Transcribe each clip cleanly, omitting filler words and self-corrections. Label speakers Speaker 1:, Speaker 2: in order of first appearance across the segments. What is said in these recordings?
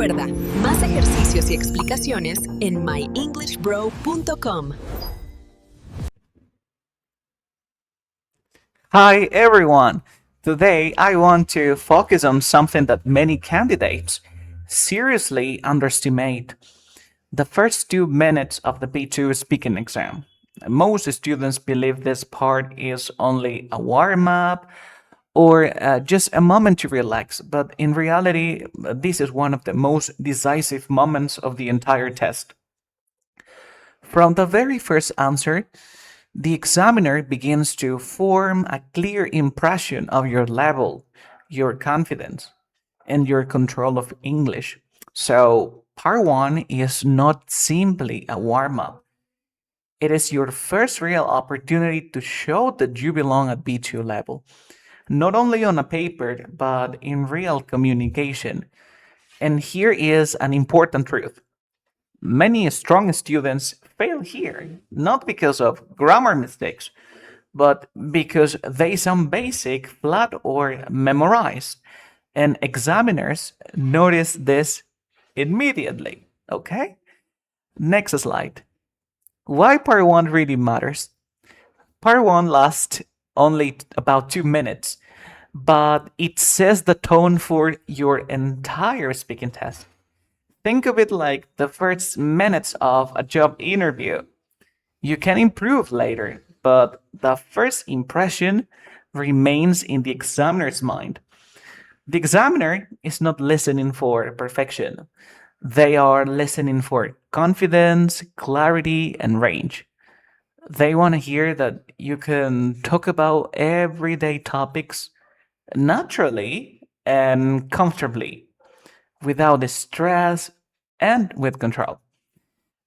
Speaker 1: Recuerda, más ejercicios y explicaciones en MyEnglishBro.com.
Speaker 2: Hi everyone! Today I want to focus on something that many candidates seriously underestimate: the first 2 minutes of the B2 speaking exam. Most students believe this part is only a warm up or just a moment to relax, but in reality, this is one of the most decisive moments of the entire test. From the very first answer, the examiner begins to form a clear impression of your level, your confidence, and your control of English. So, part one is not simply a warm up, it is your first real opportunity to show that you belong at B2 level, not only on a paper, but in real communication. And here is an important truth: many strong students fail here, not because of grammar mistakes, but because they sound basic, flat, or memorized. And examiners notice this immediately. Okay? Next slide. Why part one really matters? Part one lasts only about 2 minutes, but it sets the tone for your entire speaking test. Think of it like the first minutes of a job interview. You can improve later, but the first impression remains in the examiner's mind. The examiner is not listening for perfection. They are listening for confidence, clarity, and range. They want to hear that you can talk about everyday topics naturally and comfortably, without the stress and with control.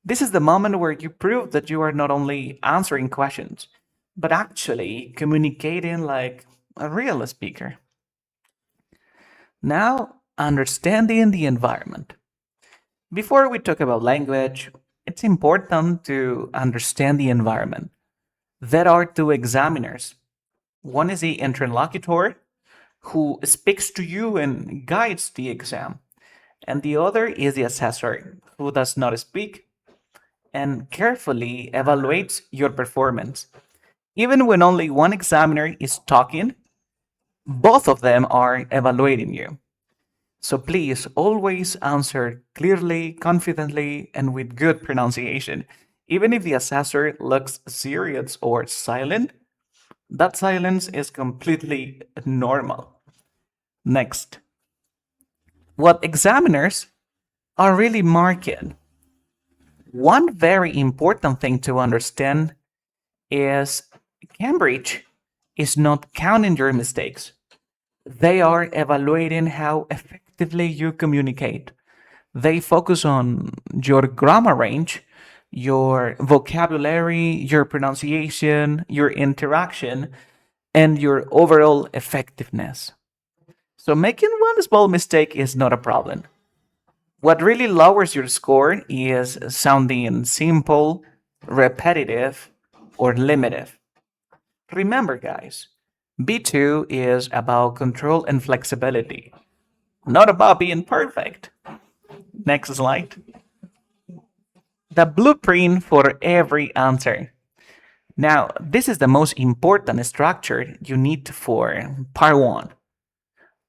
Speaker 2: This is the moment where you prove that you are not only answering questions, but actually communicating like a real speaker. Now, understanding the environment. Before we talk about language, it's important to understand the environment. There are two examiners. One is the interlocutor, who speaks to you and guides the exam, and the other is the assessor, who does not speak and carefully evaluates your performance. Even when only one examiner is talking, both of them are evaluating you. So please always answer clearly, confidently, and with good pronunciation. Even if the assessor looks serious or silent, that silence is completely normal. Next, what examiners are really marking. One very important thing to understand is Cambridge is not counting your mistakes. They are evaluating how effectively you communicate. They focus on your grammar range, your vocabulary, your pronunciation, your interaction, and your overall effectiveness. So making one small mistake is not a problem. What really lowers your score is sounding simple, repetitive, or limited. Remember, guys, B2 is about control and flexibility, not about being perfect. Next slide. The blueprint for every answer. Now, this is the most important structure you need for part one.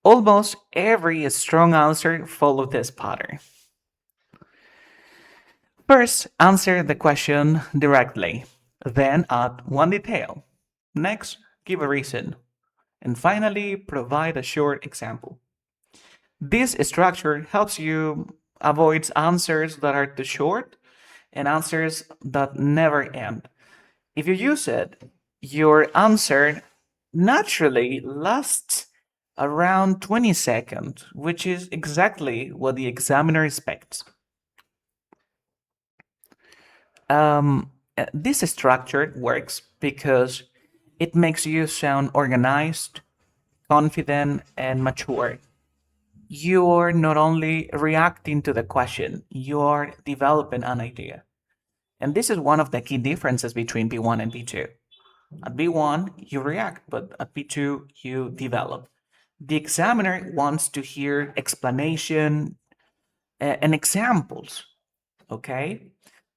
Speaker 2: Almost every strong answer follows this pattern. First, answer the question directly, then add one detail. Next, give a reason. And finally, provide a short example. This structure helps you avoid answers that are too short and answers that never end. If you use it, your answer naturally lasts around 20 seconds, which is exactly what the examiner expects. This structure works because it makes you sound organized, confident, and mature. You are not only reacting to the question, you are developing an idea. And this is one of the key differences between B1 and B2. At B1, you react, but at B2, you develop. The examiner wants to hear explanation, and examples. Okay?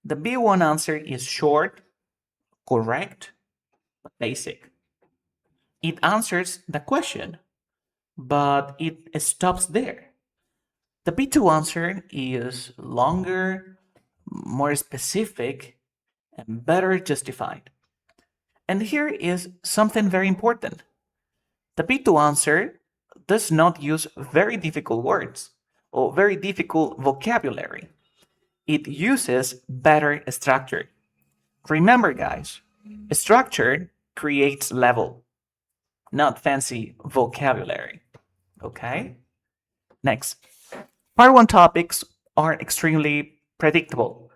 Speaker 2: The B1 answer is short, correct, but basic. It answers the question, but it stops there. The B2 answer is longer, more specific, and better justified. And here is something very important. The B2 answer does not use very difficult words or very difficult vocabulary. It uses better structure. Remember, guys, structure creates level, not fancy vocabulary. Okay? Next, part one topics are extremely predictable.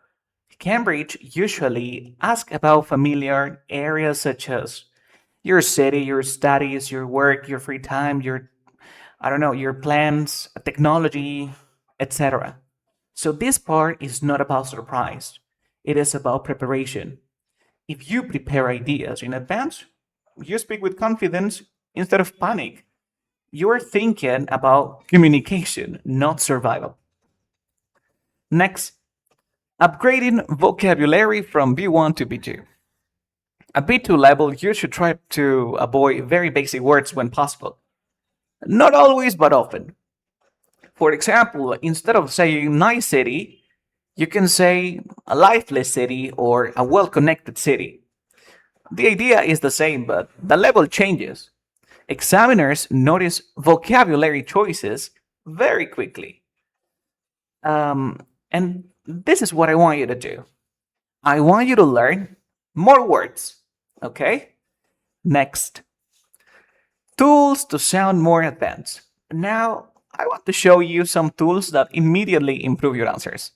Speaker 2: Cambridge usually asks about familiar areas such as your city, your studies, your work, your free time, your, I don't know, your plans, technology, etc. So this part is not about surprise. It is about preparation. If you prepare ideas in advance, you speak with confidence instead of panic. You're thinking about communication, not survival. Next, upgrading vocabulary from B1 to B2. At B2 level, you should try to avoid very basic words when possible. Not always, but often. For example, instead of saying nice city, you can say a lifeless city or a well connected city. The idea is the same, but the level changes. Examiners notice vocabulary choices very quickly. And this is what I want you to do. I want you to learn more words. Okay? Next, tools to sound more advanced. Now, I want to show you some tools that immediately improve your answers.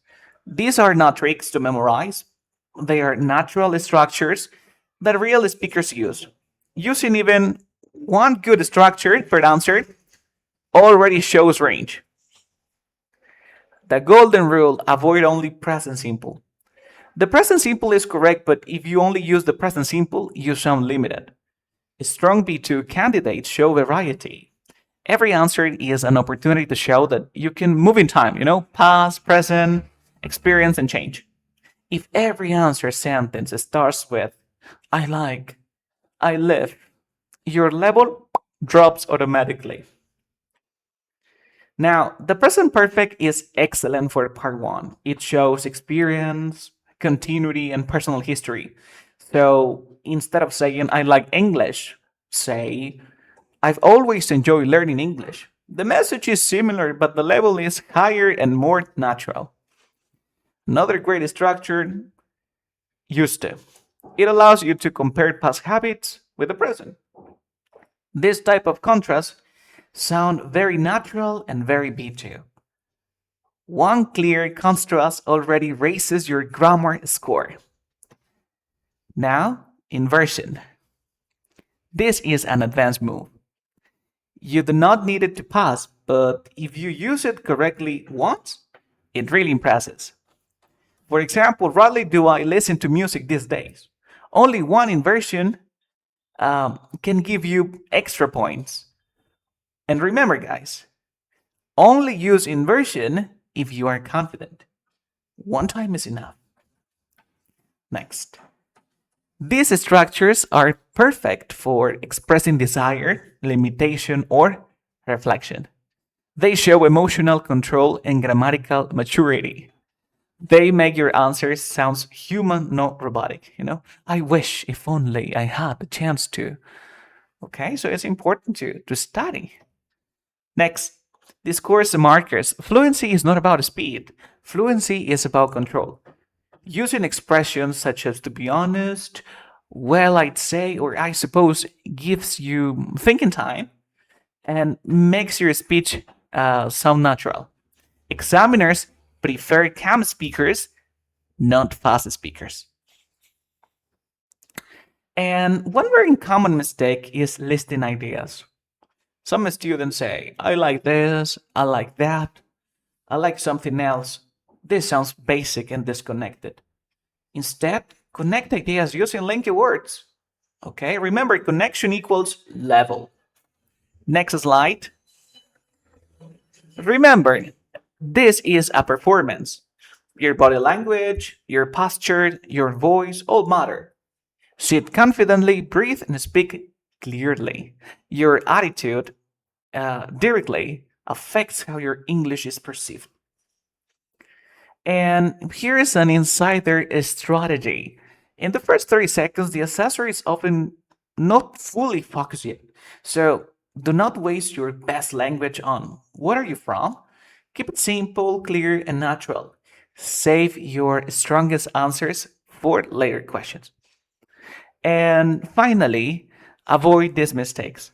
Speaker 2: These are not tricks to memorize, they are natural structures that real speakers use. Using even one good structure per answer already shows range. The golden rule, avoid only present simple. The present simple is correct, but if you only use the present simple, you sound limited. Strong B2 candidates show variety. Every answer is an opportunity to show that you can move in time, past, present, experience, and change. If every answer sentence starts with I like, I live, your level drops automatically. Now, the present perfect is excellent for part one. It shows experience, continuity, and personal history. So instead of saying I like English, say I've always enjoyed learning English. The message is similar, but the level is higher and more natural. Another great structure, used to. It allows you to compare past habits with the present. This type of contrast sound very natural and very B2. One clear contrast already raises your grammar score. Now, inversion. This is an advanced move. You do not need it to pass, but if you use it correctly once, it really impresses. For example, rarely do I listen to music these days. Only one inversion can give you extra points. And remember, guys, only use inversion if you are confident. One time is enough. Next. These structures are perfect for expressing desire, limitation, or reflection. They show emotional control and grammatical maturity. They make your answers sound human, not robotic. I wish if only I had the chance to. Okay, so it's important to study. Next, discourse markers. Fluency is not about speed. Fluency is about control. Using expressions such as to be honest, well, I'd say, or I suppose gives you thinking time and makes your speech sound natural. Examiners prefer calm speakers, not fast speakers. And one very common mistake is listing ideas. Some students say, I like this, I like that, I like something else. This sounds basic and disconnected. Instead, connect ideas using linky words. Okay, remember, connection equals level. Next slide. Remember, This is a performance. Your body language, your posture, your voice all matter. Sit confidently, breathe, and speak clearly. Your attitude directly affects how your English is perceived. And here is an insider strategy. In the first 30 seconds, the assessor is often not fully focused yet. So do not waste your best language on what are you from? Keep it simple, clear, and natural. Save your strongest answers for later questions. And finally, avoid these mistakes.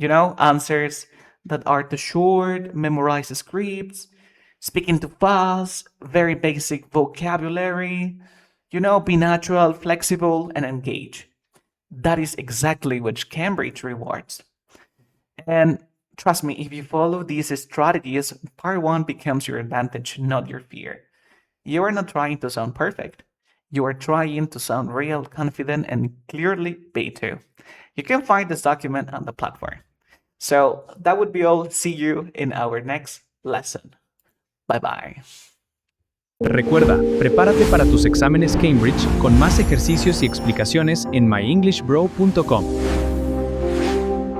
Speaker 2: Answers that are too short, memorize scripts, speaking too fast, very basic vocabulary. Be natural, flexible, and engage. That is exactly what Cambridge rewards. And trust me, if you follow these strategies, part one becomes your advantage, not your fear. You are not trying to sound perfect. You are trying to sound real, confident, and clearly B2. You can find this document on the platform. So that would be all. See you in our next lesson. Bye bye.
Speaker 3: Recuerda, prepárate para tus exámenes Cambridge con más ejercicios y explicaciones en MyEnglishBro.com.